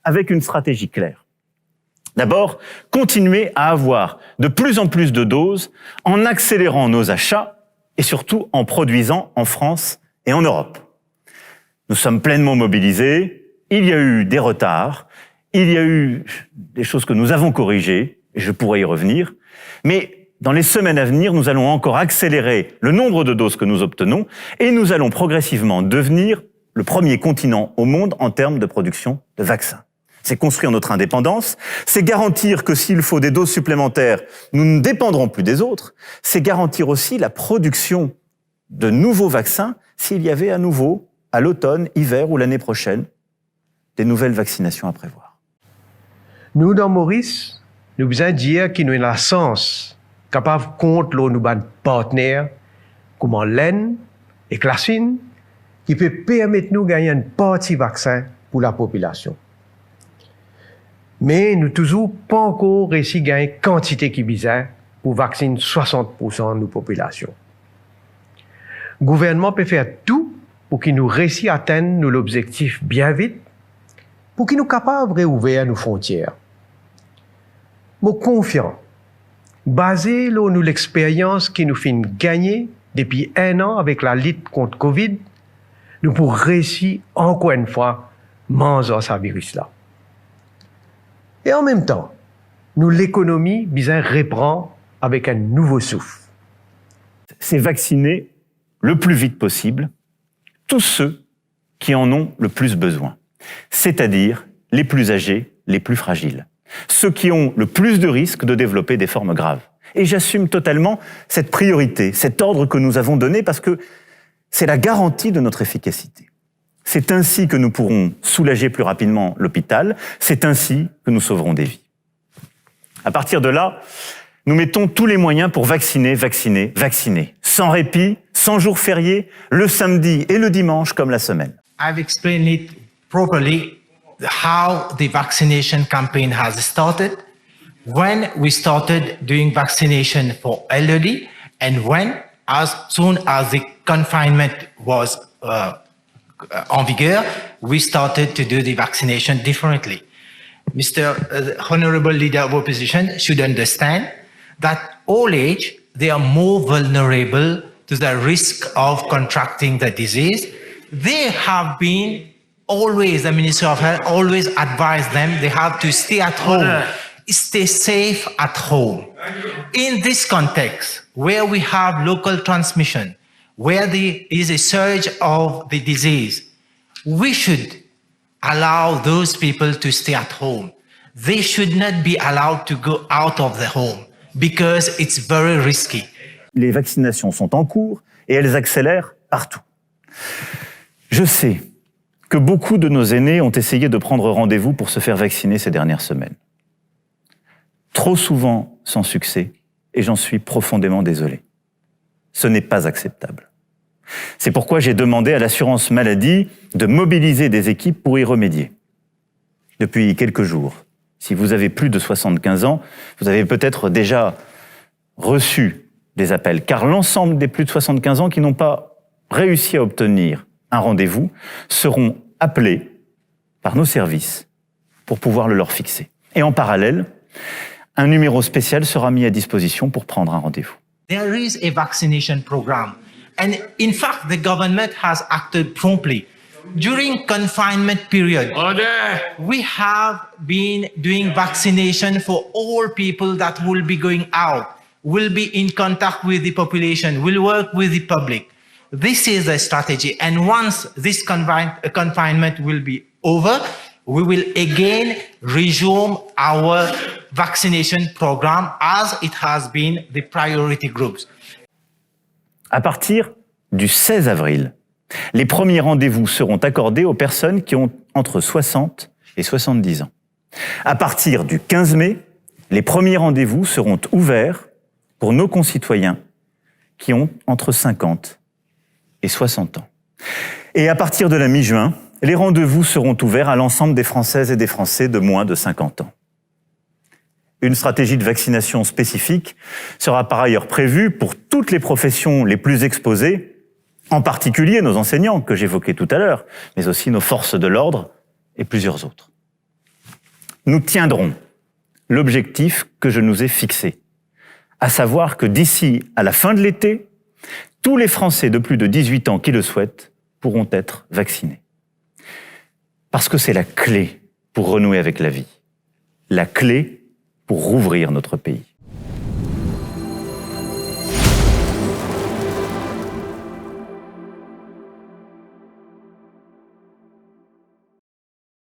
avec une stratégie claire. D'abord, continuer à avoir de plus en plus de doses en accélérant nos achats et surtout en produisant en France et en Europe. Nous sommes pleinement mobilisés, il y a eu des retards, il y a eu des choses que nous avons corrigées, et je pourrais y revenir, mais dans les semaines à venir, nous allons encore accélérer le nombre de doses que nous obtenons et nous allons progressivement devenir le premier continent au monde en termes de production de vaccins. C'est construire notre indépendance, c'est garantir que s'il faut des doses supplémentaires, nous ne dépendrons plus des autres, c'est garantir aussi la production de nouveaux vaccins s'il y avait à nouveau, à l'automne, hiver ou l'année prochaine, des nouvelles vaccinations à prévoir. Nous, dans Maurice, nous besoin dire qu'il nous a la chance capable contre nos partenaires comme l'Inde et la Chine qui peut permettre nous de gagner une partie vaccin pour la population. Mais nous toujours pas encore réussi à gagner une quantité qui est bizarre pour vacciner 60% de nos populations. Le gouvernement peut faire tout pour qu'il nous réussisse à atteindre nos objectifs bien vite, pour qu'il nous capable de réouvrir nos frontières. Mais confiant, basé sur l'expérience qui nous fait gagner depuis 1 an avec la lutte contre Covid, nous pourrons réussir encore une fois manger ce virus-là. Et en même temps, nous l'économie bien reprend avec un nouveau souffle. C'est vacciner le plus vite possible tous ceux qui en ont le plus besoin, c'est-à-dire les plus âgés, les plus fragiles, ceux qui ont le plus de risques de développer des formes graves. Et j'assume totalement cette priorité, cet ordre que nous avons donné parce que c'est la garantie de notre efficacité. C'est ainsi que nous pourrons soulager plus rapidement l'hôpital, c'est ainsi que nous sauverons des vies. À partir de là, nous mettons tous les moyens pour vacciner, vacciner, vacciner, sans répit, sans jours fériés, le samedi et le dimanche comme la semaine. I've explained it properly how the vaccination campaign has started, when we started doing vaccination for elderly, and when, as soon as the confinement was en vigueur, we started to do the vaccination differently. Mr. Honorable Leader of Opposition should understand that old age, they are more vulnerable to the risk of contracting the disease. They have been always, the Minister of Health always advised them they have to stay at home, stay safe at home. In this context, where we have local transmission, where there is a surge of the disease, we should allow those people to stay at home. They should not be allowed to go out of the home because it's very risky. Les vaccinations sont en cours et elles accélèrent partout. Je sais que beaucoup de nos aînés ont essayé de prendre rendez-vous pour se faire vacciner ces dernières semaines. Trop souvent sans succès, et j'en suis profondément désolé. Ce n'est pas acceptable. C'est pourquoi j'ai demandé à l'assurance maladie de mobiliser des équipes pour y remédier. Depuis quelques jours, si vous avez plus de 75 ans, vous avez peut-être déjà reçu des appels, car l'ensemble des plus de 75 ans qui n'ont pas réussi à obtenir un rendez-vous seront appelés par nos services pour pouvoir le leur fixer. Et en parallèle, un numéro spécial sera mis à disposition pour prendre un rendez-vous. There is a vaccination program, and in fact, the government has acted promptly. During confinement period, we have been doing vaccination for all people that will be going out, will be in contact with the population, will work with the public. This is the strategy. And once this confinement will be over, we will again resume our vaccination program as it has been the priority groups. À partir du 16 avril, les premiers rendez-vous seront accordés aux personnes qui ont entre 60 et 70 ans. À partir du 15 mai, les premiers rendez-vous seront ouverts pour nos concitoyens qui ont entre 50 et 60 ans. Et à partir de la mi-juin, les rendez-vous seront ouverts à l'ensemble des Françaises et des Français de moins de 50 ans. Une stratégie de vaccination spécifique sera par ailleurs prévue pour toutes les professions les plus exposées, en particulier nos enseignants que j'évoquais tout à l'heure, mais aussi nos forces de l'ordre et plusieurs autres. nous tiendrons l'objectif que je nous ai fixé, à savoir que d'ici à la fin de l'été, tous les Français de plus de 18 ans qui le souhaitent pourront être vaccinés. Parce que c'est la clé pour renouer avec la vie, la clé pour rouvrir notre pays.